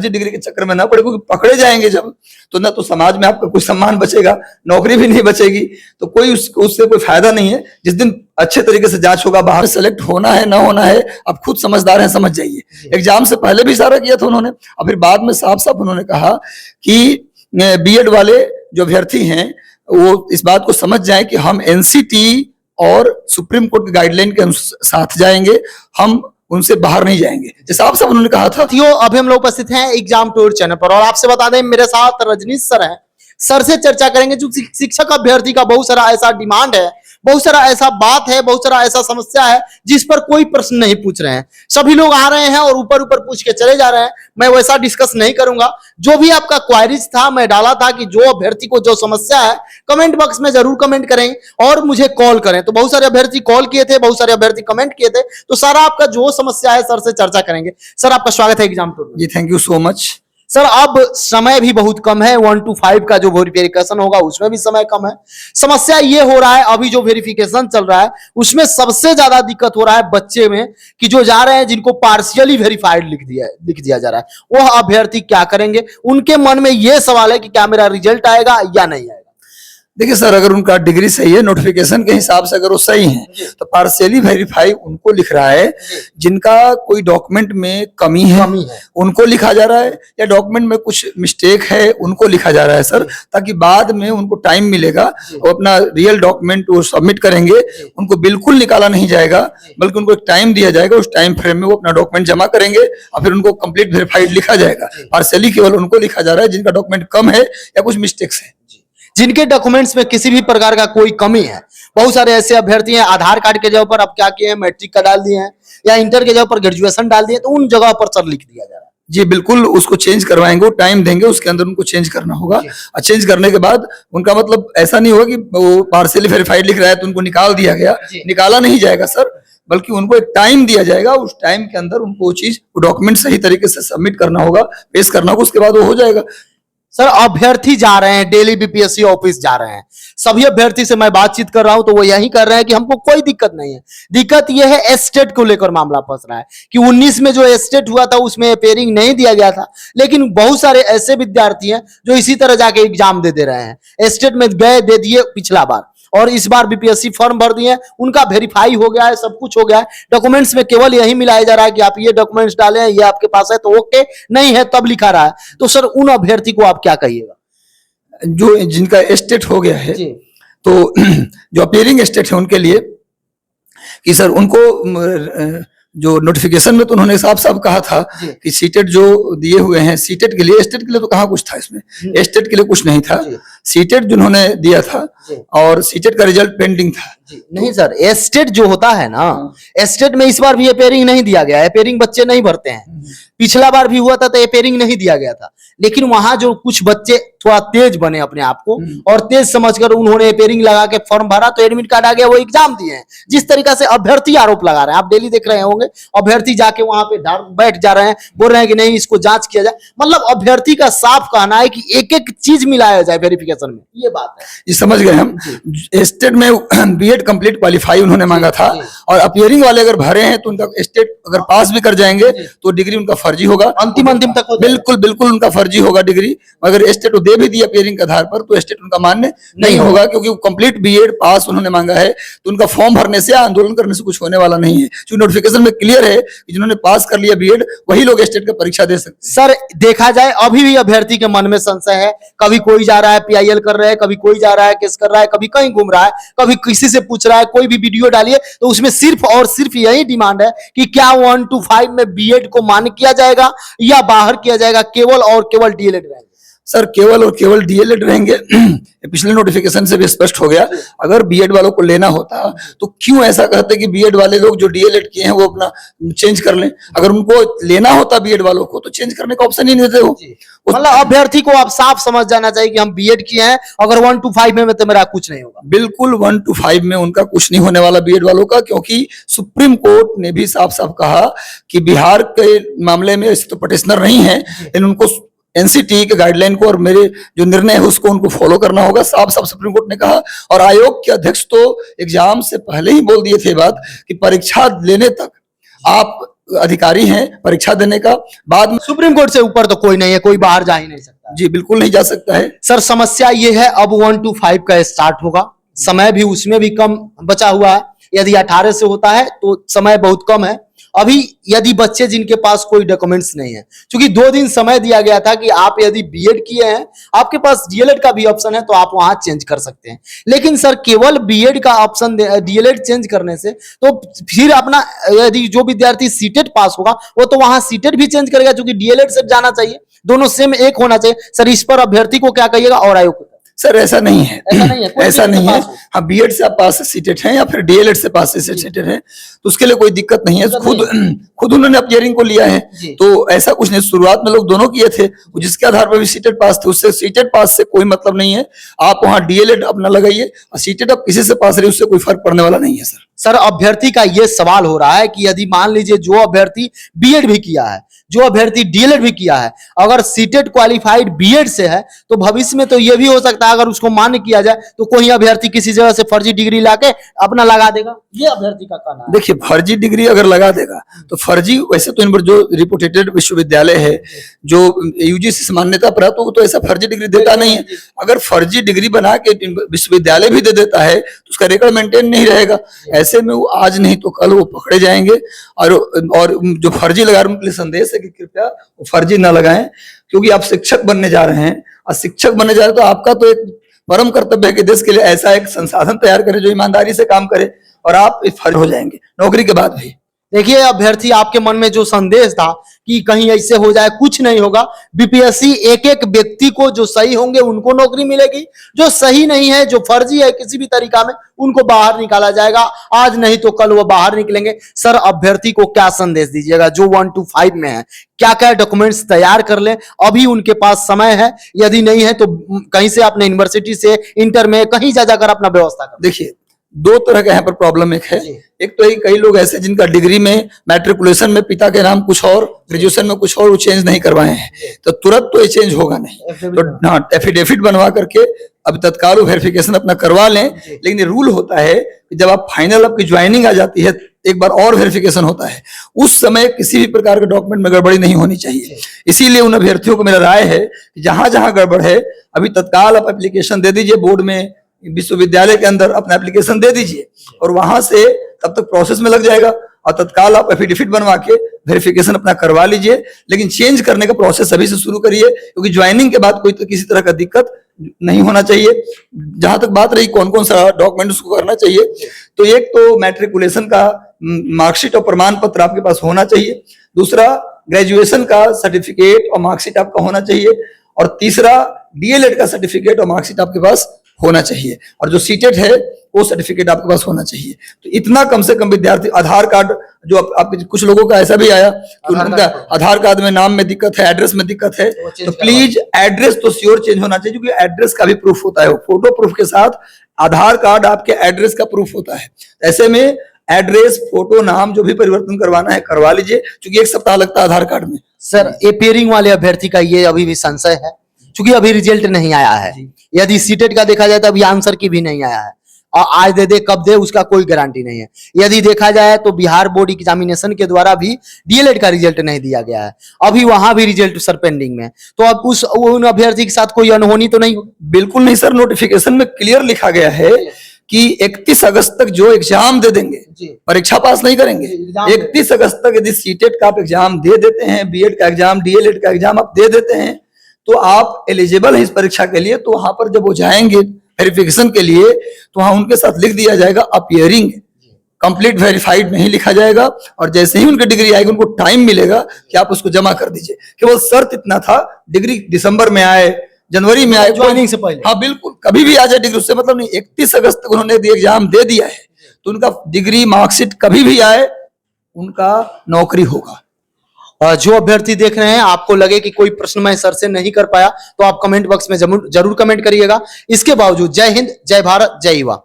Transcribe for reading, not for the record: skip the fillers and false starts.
Degree के चक्कर में ना पड़े, क्योंकि पकड़े जाएंगे जब तो ना तो समाज में आपका कोई सम्मान बचेगा, नौकरी भी नहीं बचेगी, तो कोई उससे कोई फायदा नहीं है। जिस दिन अच्छे तरीके से जांच होगा, बाहर सेलेक्ट होना है ना होना है, आप खुद समझदार हैं, समझ जाइए। एग्जाम से पहले भी इशारा किया था उन्होंने, और फिर बाद में साफ साफ उन्होंने कहा कि बीएड वाले जो अभ्यर्थी हैं वो इस बात को समझ जाएं कि हम एनसीटी और सुप्रीम कोर्ट के गाइडलाइन के साथ जाएंगे, हम उनसे बाहर नहीं जाएंगे, साफ साफ उन्होंने कहा था। अभी हम लोग उपस्थित हैं एग्जाम टूर चैनल पर, और आपसे बता दें मेरे साथ रजनीश सर हैं। सर से चर्चा करेंगे जो शिक्षक अभ्यर्थी का बहुत सारा ऐसा डिमांड है, बहुत सारा ऐसा बात है, बहुत सारा ऐसा समस्या है जिस पर कोई प्रश्न नहीं पूछ रहे हैं। सभी लोग आ रहे हैं और ऊपर ऊपर पूछ के चले जा रहे हैं। मैं वैसा डिस्कस नहीं करूंगा। जो भी आपका क्वारीज था मैं डाला था कि जो अभ्यर्थी को जो समस्या है कमेंट बॉक्स में जरूर कमेंट करें और मुझे कॉल करें। तो बहुत सारे अभ्यर्थी कॉल किए थे, बहुत सारे अभ्यर्थी कमेंट किए थे, तो सारा आपका जो समस्या है सर से चर्चा करेंगे। सर आपका स्वागत है एग्जाम टूर में। जी thank you so much. Sir अब समय भी बहुत कम है, 1 to 5 का जो वेरिफिकेशन होगा उसमें भी समय कम है। समस्या ये हो रहा है अभी जो वेरिफिकेशन चल रहा है उसमें सबसे ज्यादा दिक्कत हो रहा है बच्चे में, कि जो जा रहे हैं जिनको पार्शियली वेरीफाइड लिख दिया जा रहा है, वह अभ्यर्थी क्या करेंगे? उनके मन में यह सवाल है कि क्या मेरा रिजल्ट आएगा या नहीं आएगा। देखिए सर, अगर उनका डिग्री सही है, नोटिफिकेशन के हिसाब से अगर वो सही है तो पार्शियली वेरीफाई उनको लिख रहा है। जिनका कोई डॉक्यूमेंट में कमी है उनको लिखा जा रहा है, या डॉक्यूमेंट में कुछ मिस्टेक है उनको लिखा जा रहा है सर, ताकि बाद में उनको टाइम मिलेगा और अपना रियल डॉक्यूमेंट वो सबमिट करेंगे। उनको बिल्कुल निकाला नहीं जाएगा, बल्कि उनको एक टाइम दिया जाएगा, उस टाइम फ्रेम में वो अपना डॉक्यूमेंट जमा करेंगे और फिर उनको कंप्लीट वेरीफाइड लिखा जाएगा। पार्शियली केवल उनको लिखा जा रहा है जिनका डॉक्यूमेंट कम है या कुछ मिस्टेक्स है, जिनके डॉक्यूमेंट्स में किसी भी प्रकार का कोई कमी है। बहुत सारे ऐसे अभ्यर्थी हैं आधार कार्ड के जगह पर अब क्या किए हैं मैट्रिक का डाल दिए हैं, या इंटर के जगह पर ग्रेजुएशन डाल दिए, तो उन जगह पर सर लिख दिया जा रहा है। जी बिल्कुल, उसको चेंज करवाएंगे, टाइम देंगे, उसके अंदर उनको चेंज करना होगा। और चेंज करने के बाद उनका मतलब ऐसा नहीं होगा कि वो पार्शियली वेरीफाइड लिख रहा है तो उनको निकाल दिया गया, निकाला नहीं जाएगा सर, बल्कि उनको एक टाइम दिया जाएगा। उस टाइम के अंदर उनको वो चीज डॉक्यूमेंट सही तरीके से सबमिट करना होगा, पेश करना होगा, उसके बाद वो हो जाएगा। सर अभ्यर्थी जा रहे हैं डेली बीपीएससी ऑफिस जा रहे हैं, सभी अभ्यर्थी से मैं बातचीत कर रहा हूं तो वो यही कर रहे हैं कि हमको कोई दिक्कत नहीं है। दिक्कत यह है एस्टेट को लेकर मामला फंस रहा है कि 19 में जो एस्टेट हुआ था उसमें अपेयरिंग नहीं दिया गया था, लेकिन बहुत सारे ऐसे विद्यार्थी हैं जो इसी तरह जाके एग्जाम दे रहे हैं। एस्टेट में गए, दे दिए पिछला बार, और इस बार बीपीएससी फॉर्म भर दिए, उनका वेरीफाई हो गया है, सब कुछ हो गया है। डॉक्यूमेंट्स में केवल यही मिलाया जा रहा है कि आप ये डॉक्यूमेंट्स डालें, ये आपके पास है तो ओके, नहीं है तब लिखा रहा है। तो सर उन अभ्यर्थी को आप क्या कहिएगा जो जिनका एस्टेट हो गया है? तो जो अपीयरिंग एस्टेट है उनके लिए कि सर उनको जो नोटिफिकेशन में तो उन्होंने साफ साफ कहा था कि सीटेट जो दिए हुए हैं, सीटेट के लिए, एस्टेट के लिए तो कहाँ कुछ था इसमें, एस्टेट के लिए कुछ नहीं था। सीटेट जिन्होंने दिया था और सीटेट का रिजल्ट पेंडिंग था। नहीं सर, एस्टेट जो होता है ना, एस्टेट में इस बार भी अपेयरिंग नहीं दिया गया। अपेयरिंग बच्चे नहीं भरते हैं, पिछला बार भी हुआ था तो अपेयरिंग नहीं दिया गया था, लेकिन वहां जो कुछ बच्चे थोड़ा तेज बने अपने आप को और तेज समझकर उन्होंने अपेयरिंग लगा के फॉर्म भरा तो एडमिट कार्ड आ गया, वो एग्जाम दिए हैं। जिस तरीका से अभ्यर्थी आरोप लगा रहे हैं, आप डेली देख रहे होंगे, अभ्यर्थी जाके वहां पे बैठ जा रहे हैं, बोल रहे हैं कि नहीं इसको जांच किया जाए। मतलब अभ्यर्थी का साफ कहना है कि एक एक चीज मिलाया जाए वेरिफिकेशन में, ये बात है। ये समझ गए हम। स्टेट में बीएड कंप्लीट क्वालिफाई उन्होंने मांगा था, और अपीयरिंग वाले अगर भरे हैं तो उनका स्टेट अगर पास भी कर जाएंगे तो डिग्री उनका फर्जी होगा, अंतिम तक बिल्कुल बिल्कुल उनका फर्जी होगा डिग्री। अगर स्टेट दे भी दी अपीयरिंग के आधार पर तो स्टेट उनका मान्य नहीं होगा, क्योंकि कंप्लीट बीएड पास उन्होंने मांगा है। तो उनका फॉर्म भरने से, आंदोलन करने से कुछ होने वाला नहीं है, क्योंकि नोटिफिकेशन में क्लियर है कि जिन्होंने पास कर लिया बीएड वही लोग स्टेट का परीक्षा दे सकते। सर देखा जाए अभी भी अभ्यर्थी के मन में संशय है, कभी कोई जा रहा है पीआईएल कर रहा है, कभी कोई जा रहा है केस कर रहा है, कभी कहीं घूम रहा है, कभी किसी से पूछ रहा है। कोई भी वीडियो डालिए तो उसमें सिर्फ और सिर्फ यही डिमांड है कि क्या 1 to 5 में बीएड को मान्य किया जाएगा या बाहर किया जाएगा, केवल और केवल डीएलएड रहेंगे। सर केवल और केवल डीएलएड रहेंगे। पिछले नोटिफिकेशन से भी स्पष्ट हो गया। अगर बीएड वालों को लेना होता तो क्यों ऐसा कहते कि बीएड वाले लोग जो डीएलएड किए हैं वो अपना चेंज कर लें? अगर उनको लेना होता बीएड वालों को तो चेंज करने का ऑप्शन ही नहीं देते हो। मतलब अभ्यर्थी को आप साफ समझ जाना चाहिए कि हम बीएड किए हैं, अगर 1 to 5 में तो मेरा कुछ नहीं होगा। बिल्कुल 1 to 5 में उनका कुछ नहीं होने वाला बीएड वालों का, क्योंकि सुप्रीम कोर्ट ने भी साफ साफ कहा कि बिहार के मामले में ऐसे तो पटिशनर नहीं है, लेकिन उनको एनसीटी के गाइडलाइन को और मेरे जो निर्णय है उसको उनको फॉलो करना होगा, साफ साफ सुप्रीम कोर्ट ने कहा। और आयोग के अध्यक्ष तो एग्जाम से पहले ही बोल दिए थे बात कि परीक्षा लेने तक आप अधिकारी हैं परीक्षा देने का। बाद में सुप्रीम कोर्ट से ऊपर तो कोई नहीं है, कोई बाहर जा ही नहीं सकता। जी बिल्कुल नहीं जा सकता है। सर समस्या ये है, अब 1 to 5 का स्टार्ट होगा, समय भी उसमें भी कम बचा हुआ है। यदि 18 से होता है तो समय बहुत कम है। अभी यदि बच्चे जिनके पास कोई डॉक्यूमेंट्स नहीं है, क्योंकि 2 दिन समय दिया गया था कि आप यदि बीएड किए हैं, आपके पास डीएलएड का भी ऑप्शन है तो आप वहां चेंज कर सकते हैं। लेकिन सर केवल बीएड का ऑप्शन डीएलएड चेंज करने से तो फिर अपना यदि जो विद्यार्थी सीटेट पास होगा वो तो वहां सीटेट भी चेंज करेगा, क्योंकि डीएलएड से जाना चाहिए, दोनों सेम एक होना चाहिए। सर इस पर अभ्यर्थी को क्या कहिएगा और आयोग को? सर ऐसा नहीं है, ऐसा नहीं है, ऐसा नहीं है। हाँ बीएड से आप पास से सीटेड हैं या फिर डीएलएड से पास से सीटेड हैं तो उसके लिए कोई दिक्कत नहीं है। खुद उन्होंने अपीयरिंग को लिया है तो ऐसा कुछ नहीं। शुरुआत में लोग दोनों किए थे, जिसके आधार पर भी सीटेड पास थे, उससे सीटेड पास से कोई मतलब नहीं है। आप वहाँ डीएलएड अपना लगाइए और सीटेड आप किसी से पास रही, उससे कोई फर्क पड़ने वाला नहीं है। सर अभ्यर्थी का यह सवाल हो रहा है कि यदि मान लीजिए जो अभ्यर्थी बीएड भी किया है, जो अभ्यर्थी डीएलएड भी किया है, अगर सीटेट क्वालिफाइड बीएड से है तो भविष्य में तो यह भी हो सकता है अगर उसको मान्य किया जाए तो कोई अभ्यर्थी किसी जगह से फर्जी डिग्री लाके अपना लगा देगा। ये अभ्यर्थी का कहना है। देखिए फर्जी डिग्री अगर लगा देगा तो फर्जी, वैसे तो इन पर जो रिपोर्टेड विश्वविद्यालय है जो यूजीसी से मान्यता प्राप्त हो तो ऐसा फर्जी डिग्री देता नहीं है। अगर फर्जी डिग्री बना के विश्वविद्यालय भी दे देता है तो उसका रिकॉर्ड मेंटेन नहीं रहेगा। ऐसे में वो आज नहीं तो कल वो पकड़े जाएंगे। और जो फर्जी लगा रहे उनके लिए संदेश है कि कृपया वो फर्जी ना लगाएं, क्योंकि आप शिक्षक बनने जा रहे हैं और शिक्षक बनने जा रहे हैं तो आपका तो एक परम कर्तव्य है कि देश के लिए ऐसा एक संसाधन तैयार करे जो ईमानदारी से काम करे, और आप फर्ज हो जाएंगे नौकरी के बाद भी। देखिए अभ्यर्थी आपके मन में जो संदेश था कि कहीं ऐसे हो जाए, कुछ नहीं होगा। बीपीएससी एक एक व्यक्ति को जो सही होंगे उनको नौकरी मिलेगी, जो सही नहीं है, जो फर्जी है किसी भी तरीका में, उनको बाहर निकाला जाएगा। आज नहीं तो कल वो बाहर निकलेंगे। सर अभ्यर्थी को क्या संदेश दीजिएगा जो 1 to 5 में है? क्या क्या डॉक्यूमेंट्स तैयार कर ले, अभी उनके पास समय है। यदि नहीं है तो कहीं से अपने यूनिवर्सिटी से, इंटर में कहीं जा जाकर अपना व्यवस्था कर। देखिए 2 तरह का यहाँ पर प्रॉब्लम एक है। एक तो कई लोग ऐसे जिनका डिग्री में मैट्रिकुलेशन में पिता के नाम कुछ और, ग्रेजुएशन में कुछ और, वो चेंज नहीं करवाए हैं तो तुरंत तो ये चेंज होगा नहीं। तो हाँ एफिडेविट बनवा करके अब तत्काल वेरिफिकेशन अपना करवा लें। लेकिन ये रूल होता है कि जब आप फाइनल आपकी ज्वाइनिंग आ जाती है एक बार और वेरिफिकेशन होता है, उस समय किसी भी प्रकार के डॉक्यूमेंट में गड़बड़ी नहीं होनी चाहिए। इसीलिए उन अभ्यर्थियों को मेरा राय है कि जहां जहां गड़बड़ है अभी तत्काल आप एप्लीकेशन दे दीजिए, बोर्ड में विश्वविद्यालय के अंदर अपना एप्लीकेशन दे दीजिए और वहां से तब तक प्रोसेस में लग जाएगा और तत्काल आप एफिडेविट बनवा के वेरिफिकेशन अपना करवा लीजिए। लेकिन चेंज करने का प्रोसेस अभी से शुरू करिए, क्योंकि ज्वाइनिंग के बाद कोई तो किसी तरह का दिक्कत नहीं होना चाहिए। जहां तक बात रही कौन कौन सा डॉक्यूमेंट उसको करना चाहिए, तो एक तो मैट्रिकुलेशन का मार्कशीट और प्रमाण पत्र आपके पास होना चाहिए, दूसरा ग्रेजुएशन का सर्टिफिकेट और मार्कशीट आपका होना चाहिए, और तीसरा डीएलएड का सर्टिफिकेट और मार्कशीट आपके पास होना चाहिए, और जो सीटेड है वो सर्टिफिकेट आपके पास होना चाहिए। तो इतना कम से कम विद्यार्थी, आधार कार्ड जो आपके कुछ लोगों का ऐसा भी आया कि उनका आधार कार्ड में नाम में दिक्कत है, एड्रेस में दिक्कत है, तो प्लीज एड्रेस तो श्योर चेंज होना चाहिए, क्योंकि एड्रेस का भी प्रूफ होता है। फोटो प्रूफ के साथ आधार कार्ड आपके एड्रेस का प्रूफ होता है। ऐसे में एड्रेस, फोटो, नाम जो भी परिवर्तन करवाना है करवा लीजिए, क्योंकि 1 सप्ताह लगता है आधार कार्ड में। सर एपियरिंग वाले अभ्यर्थी का ये अभी भी संशय है, क्योंकि अभी रिजल्ट नहीं आया है। यदि सीटेट का देखा जाए तो अभी आंसर की भी नहीं आया है, और आज दे दे कब दे उसका कोई गारंटी नहीं है। यदि देखा जाए तो बिहार बोर्ड एग्जामिनेशन के द्वारा भी डीएलएड का रिजल्ट नहीं दिया गया है, अभी वहां भी रिजल्ट सर पेंडिंग में। तो अब उन अभ्यर्थी के साथ कोई अनहोनी तो नहीं? बिल्कुल नहीं सर, नोटिफिकेशन में क्लियर लिखा गया है कि 31 अगस्त तक जो एग्जाम दे देंगे, परीक्षा पास नहीं करेंगे, 31 अगस्त तक यदि सीटेट का आप एग्जाम दे देते हैं, बीएड का एग्जाम, डीएलएड का एग्जाम आप दे देते हैं, तो आप एलिजिबल हैं इस परीक्षा के लिए। तो वहां पर जब वो जाएंगे वेरिफिकेशन के लिए तो वहां उनके साथ लिख दिया जाएगा अपीयरिंग, कंप्लीट वेरीफाइड नहीं लिखा जाएगा, और जैसे ही उनकी डिग्री आएगी उनको टाइम मिलेगा कि आप उसको जमा कर दीजिए। केवल शर्त इतना था, डिग्री दिसंबर में आए, जनवरी में आए, ज्वाइनिंग से पहले, हाँ बिल्कुल कभी भी आ जाए डिग्री, उससे मतलब नहीं। 31 अगस्त तक उन्होंने एग्जाम दे दिया है तो उनका डिग्री मार्कशीट कभी भी आए उनका नौकरी होगा। जो अभ्यर्थी देख रहे हैं, आपको लगे कि कोई प्रश्न मैं सर से नहीं कर पाया तो आप कमेंट बॉक्स में जरूर कमेंट करिएगा। इसके बावजूद जय हिंद, जय भारत, जय युवा।